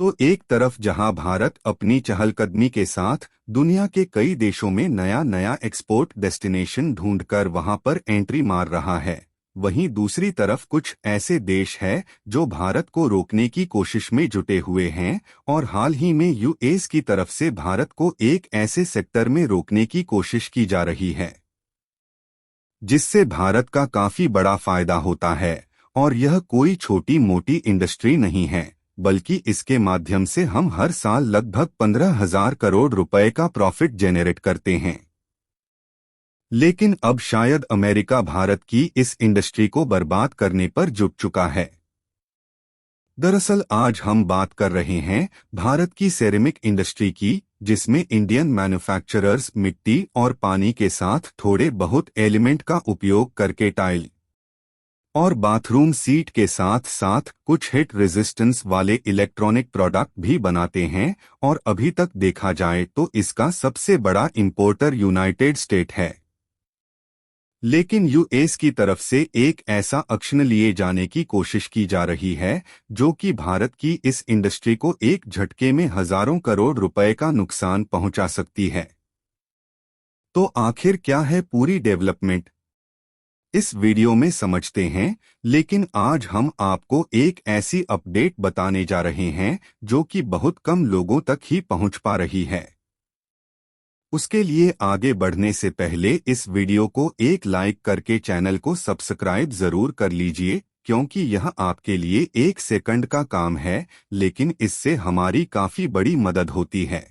तो एक तरफ जहां भारत अपनी चहलकदमी के साथ दुनिया के कई देशों में नया नया एक्सपोर्ट डेस्टिनेशन ढूंढकर वहां पर एंट्री मार रहा है, वहीं दूसरी तरफ कुछ ऐसे देश हैं जो भारत को रोकने की कोशिश में जुटे हुए हैं। और हाल ही में यूएस की तरफ से भारत को एक ऐसे सेक्टर में रोकने की कोशिश की जा रही है जिससे भारत का काफी बड़ा फायदा होता है। और यह कोई छोटी मोटी इंडस्ट्री नहीं है, बल्कि इसके माध्यम से हम हर साल लगभग 15,000 करोड़ रुपए का प्रॉफिट जेनरेट करते हैं। लेकिन अब शायद अमेरिका भारत की इस इंडस्ट्री को बर्बाद करने पर जुट चुका है। दरअसल आज हम बात कर रहे हैं भारत की सेरेमिक इंडस्ट्री की, जिसमें इंडियन मैन्युफैक्चरर्स मिट्टी और पानी के साथ थोड़े बहुत एलिमेंट का उपयोग करके टाइल और बाथरूम सीट के साथ साथ कुछ हिट रेजिस्टेंस वाले इलेक्ट्रॉनिक प्रोडक्ट भी बनाते हैं। और अभी तक देखा जाए तो इसका सबसे बड़ा इंपोर्टर यूनाइटेड स्टेट है। लेकिन यूएस की तरफ से एक ऐसा एक्शन लिए जाने की कोशिश की जा रही है जो कि भारत की इस इंडस्ट्री को एक झटके में हजारों करोड़ रुपए का नुकसान पहुंचा सकती है। तो आखिर क्या है पूरी डेवलपमेंट, इस वीडियो में समझते हैं। लेकिन आज हम आपको एक ऐसी अपडेट बताने जा रहे हैं जो कि बहुत कम लोगों तक ही पहुंच पा रही है। उसके लिए आगे बढ़ने से पहले इस वीडियो को एक लाइक करके चैनल को सब्सक्राइब जरूर कर लीजिए, क्योंकि यह आपके लिए 1 सेकंड का काम है, लेकिन इससे हमारी काफी बड़ी मदद होती है।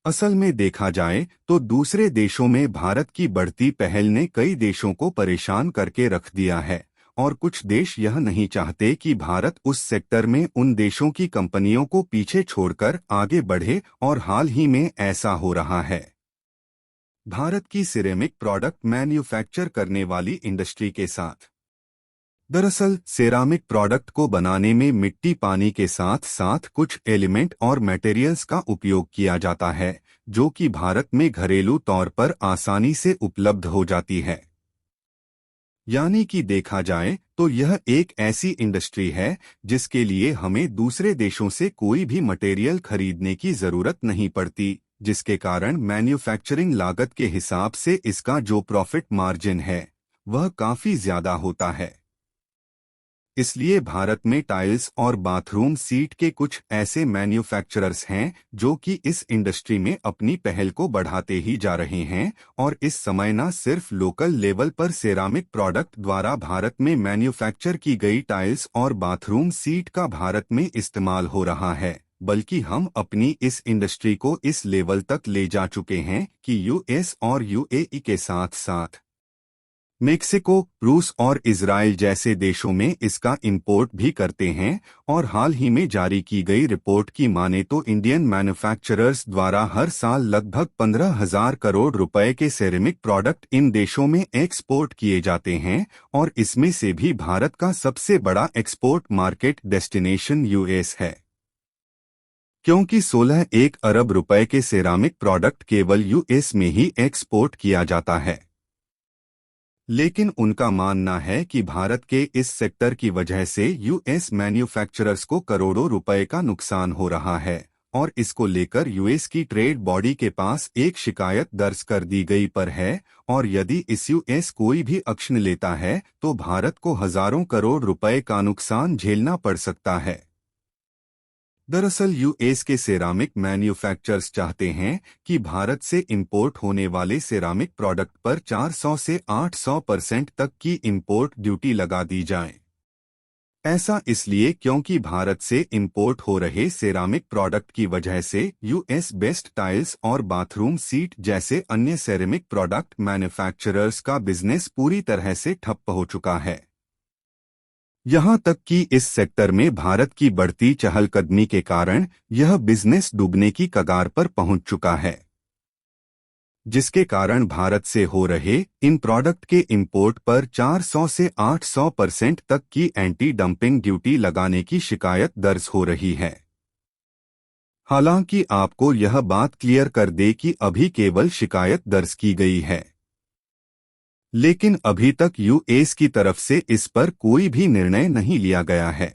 असल में देखा जाए तो दूसरे देशों में भारत की बढ़ती पहल ने कई देशों को परेशान करके रख दिया है। और कुछ देश यह नहीं चाहते कि भारत उस सेक्टर में उन देशों की कंपनियों को पीछे छोड़कर आगे बढ़े, और हाल ही में ऐसा हो रहा है। भारत की सिरेमिक प्रोडक्ट मैन्युफैक्चर करने वाली इंडस्ट्री के साथ। दरअसल सेरामिक प्रोडक्ट को बनाने में मिट्टी पानी के साथ साथ कुछ एलिमेंट और मटेरियल्स का उपयोग किया जाता है, जो कि भारत में घरेलू तौर पर आसानी से उपलब्ध हो जाती है। यानी कि देखा जाए तो यह एक ऐसी इंडस्ट्री है जिसके लिए हमें दूसरे देशों से कोई भी मटेरियल खरीदने की जरूरत नहीं पड़ती, जिसके कारण मैन्युफैक्चरिंग लागत के हिसाब से इसका जो प्रॉफिट मार्जिन है वह काफी ज्यादा होता है। इसलिए भारत में टाइल्स और बाथरूम सीट के कुछ ऐसे मैन्युफैक्चरर्स हैं जो कि इस इंडस्ट्री में अपनी पहल को बढ़ाते ही जा रहे हैं। और इस समय न सिर्फ लोकल लेवल पर सेरामिक प्रोडक्ट द्वारा भारत में मैन्युफैक्चर की गई टाइल्स और बाथरूम सीट का भारत में इस्तेमाल हो रहा है, बल्कि हम अपनी इस इंडस्ट्री को इस लेवल तक ले जा चुके हैं कि यूएस और यूएई के साथ साथ मेक्सिको, रूस और इजराइल जैसे देशों में इसका इंपोर्ट भी करते हैं। और हाल ही में जारी की गई रिपोर्ट की माने तो इंडियन मैन्युफैक्चरर्स द्वारा हर साल लगभग 15,000 करोड़ रुपए के सेरेमिक प्रोडक्ट इन देशों में एक्सपोर्ट किए जाते हैं। और इसमें से भी भारत का सबसे बड़ा एक्सपोर्ट मार्केट डेस्टिनेशन यूएस है, क्योंकि 16 अरब रुपए के सेरामिक प्रोडक्ट केवल यूएस में ही एक्सपोर्ट किया जाता है। लेकिन उनका मानना है कि भारत के इस सेक्टर की वजह से यूएस मैन्युफैक्चरर्स को करोड़ों रुपए का नुकसान हो रहा है। और इसको लेकर यूएस की ट्रेड बॉडी के पास एक शिकायत दर्ज कर दी गई पर है। और यदि इस यूएस कोई भी एक्शन लेता है तो भारत को हजारों करोड़ रुपए का नुकसान झेलना पड़ सकता है। दरअसल यूएस के सेरामिक मैन्युफैक्चरर्स चाहते हैं कि भारत से इंपोर्ट होने वाले सेरामिक प्रोडक्ट पर 400 से 800% तक की इंपोर्ट ड्यूटी लगा दी जाए। ऐसा इसलिए क्योंकि भारत से इंपोर्ट हो रहे सेरामिक प्रोडक्ट की वजह से यूएस बेस्ड टाइल्स और बाथरूम सीट जैसे अन्य सेरामिक प्रोडक्ट मैन्युफैक्चरर्स का बिजनेस पूरी तरह से ठप हो चुका है। यहाँ तक कि इस सेक्टर में भारत की बढ़ती चहलकदमी के कारण यह बिजनेस डूबने की कगार पर पहुंच चुका है, जिसके कारण भारत से हो रहे इन प्रोडक्ट के इंपोर्ट पर 400 से 800% तक की एंटी डंपिंग ड्यूटी लगाने की शिकायत दर्ज हो रही है। हालांकि आपको यह बात क्लियर कर दे कि अभी केवल शिकायत दर्ज की गई है, लेकिन अभी तक यूएस की तरफ से इस पर कोई भी निर्णय नहीं लिया गया है।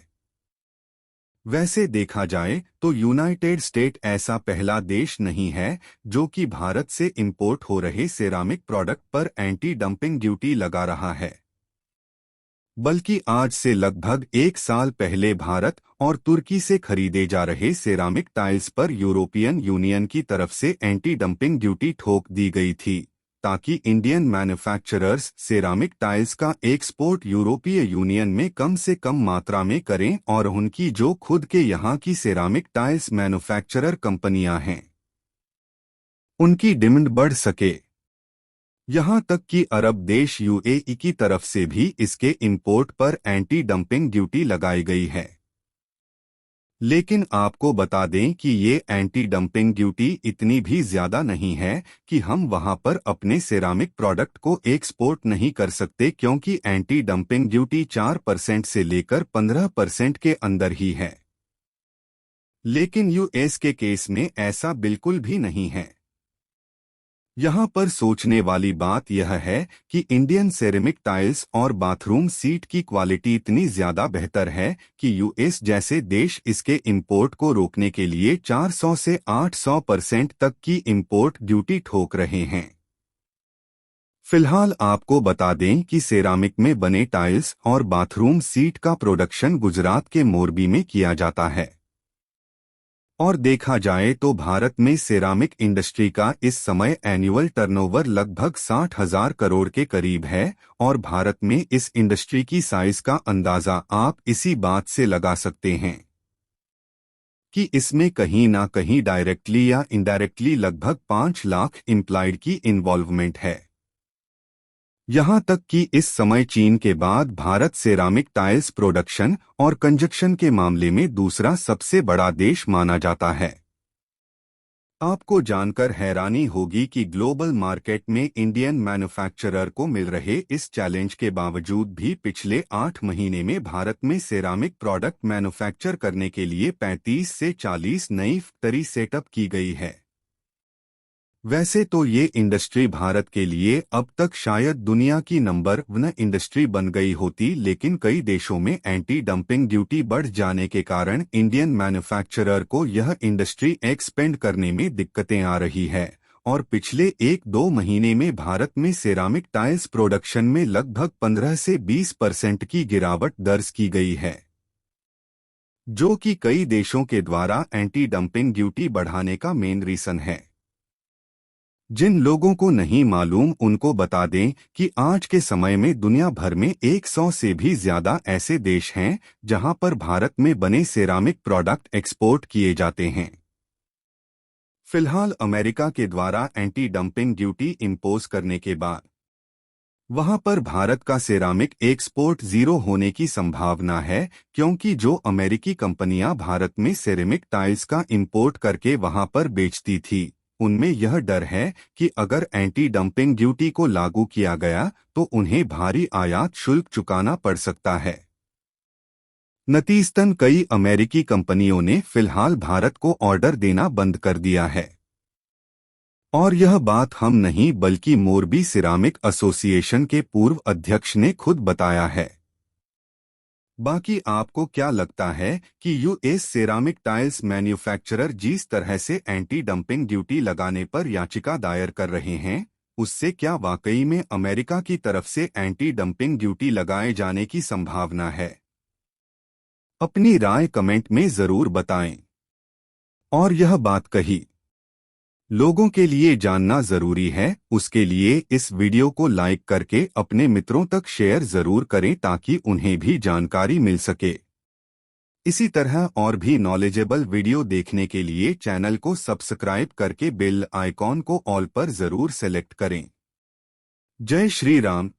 वैसे देखा जाए तो यूनाइटेड स्टेट ऐसा पहला देश नहीं है जो कि भारत से इंपोर्ट हो रहे सिरामिक प्रोडक्ट पर एंटी डंपिंग ड्यूटी लगा रहा है, बल्कि आज से लगभग एक साल पहले भारत और तुर्की से खरीदे जा रहे सिरामिक टाइल्स पर यूरोपियन यूनियन की तरफ से एंटी डंपिंग ड्यूटी ठोक दी गई थी, ताकि इंडियन मैन्युफैक्चरर्स सिरामिक टाइल्स का एक्सपोर्ट यूरोपीय यूनियन में कम से कम मात्रा में करें और उनकी जो खुद के यहाँ की सिरामिक टाइल्स मैन्युफैक्चरर कंपनियां हैं उनकी डिमांड बढ़ सके। यहाँ तक कि अरब देश यूएई की तरफ से भी इसके इंपोर्ट पर एंटी डंपिंग ड्यूटी लगाई गई है। लेकिन आपको बता दें कि ये एंटी डंपिंग ड्यूटी इतनी भी ज्यादा नहीं है कि हम वहां पर अपने सिरामिक प्रोडक्ट को एक्सपोर्ट नहीं कर सकते, क्योंकि एंटी डंपिंग ड्यूटी 4% से लेकर 15% के अंदर ही है। लेकिन यूएस के केस में ऐसा बिल्कुल भी नहीं है। यहाँ पर सोचने वाली बात यह है कि इंडियन सेरेमिक टाइल्स और बाथरूम सीट की क्वालिटी इतनी ज्यादा बेहतर है कि यूएस जैसे देश इसके इंपोर्ट को रोकने के लिए 400 से 800% तक की इंपोर्ट ड्यूटी ठोक रहे हैं। फिलहाल आपको बता दें कि सेरामिक में बने टाइल्स और बाथरूम सीट का प्रोडक्शन गुजरात के मोरबी में किया जाता है। और देखा जाए तो भारत में सेरामिक इंडस्ट्री का इस समय एनुअल टर्नओवर लगभग 60,000 करोड़ के करीब है, और भारत में इस इंडस्ट्री की साइज का अंदाजा आप इसी बात से लगा सकते हैं कि इसमें कहीं ना कहीं डायरेक्टली या इनडायरेक्टली लगभग 5 लाख एम्प्लॉयड की इन्वॉल्वमेंट है। यहाँ तक कि इस समय चीन के बाद भारत सेरामिक टाइल्स प्रोडक्शन और कंजक्शन के मामले में दूसरा सबसे बड़ा देश माना जाता है। आपको जानकर हैरानी होगी कि ग्लोबल मार्केट में इंडियन मैन्युफैक्चरर को मिल रहे इस चैलेंज के बावजूद भी पिछले 8 महीने में भारत में सेरामिक प्रोडक्ट मैन्युफैक्चर करने के लिए 35 से 40 नई फैक्ट्री सेटअप की गई है। वैसे तो ये इंडस्ट्री भारत के लिए अब तक शायद दुनिया की नंबर 1 इंडस्ट्री बन गई होती, लेकिन कई देशों में एंटी डंपिंग ड्यूटी बढ़ जाने के कारण इंडियन मैन्युफैक्चरर को यह इंडस्ट्री एक्सपेंड करने में दिक्कतें आ रही है, और पिछले 1-2 महीने में भारत में सेरामिक टाइल्स प्रोडक्शन में लगभग 15 से 20% की गिरावट दर्ज की गई है, जो कि कई देशों के द्वारा एंटी डंपिंग ड्यूटी बढ़ाने का मेन रीजन है। जिन लोगों को नहीं मालूम उनको बता दें कि आज के समय में दुनिया भर में 100 से भी ज्यादा ऐसे देश हैं जहां पर भारत में बने सेरामिक प्रोडक्ट एक्सपोर्ट किए जाते हैं। फिलहाल अमेरिका के द्वारा एंटी डंपिंग ड्यूटी इंपोज करने के बाद वहां पर भारत का सेरामिक एक्सपोर्ट 0 होने की संभावना है, क्योंकि जो अमेरिकी कंपनियां भारत में सेरेमिक टाइल्स का इंपोर्ट करके वहां पर बेचती थी, उनमें यह डर है कि अगर एंटी डंपिंग ड्यूटी को लागू किया गया तो उन्हें भारी आयात शुल्क चुकाना पड़ सकता है। नतीजतन कई अमेरिकी कंपनियों ने फिलहाल भारत को ऑर्डर देना बंद कर दिया है, और यह बात हम नहीं बल्कि मोरबी सिरामिक एसोसिएशन के पूर्व अध्यक्ष ने खुद बताया है। बाकी आपको क्या लगता है कि यूएस सेरामिक टाइल्स मैन्युफैक्चरर जिस तरह से एंटी डंपिंग ड्यूटी लगाने पर याचिका दायर कर रहे हैं, उससे क्या वाकई में अमेरिका की तरफ से एंटी डंपिंग ड्यूटी लगाए जाने की संभावना है? अपनी राय कमेंट में जरूर बताएं। और यह बात कही लोगों के लिए जानना जरूरी है, उसके लिए इस वीडियो को लाइक करके अपने मित्रों तक शेयर जरूर करें ताकि उन्हें भी जानकारी मिल सके। इसी तरह और भी नॉलेजेबल वीडियो देखने के लिए चैनल को सब्सक्राइब करके बेल आइकॉन को ऑल पर जरूर सेलेक्ट करें। जय श्री राम।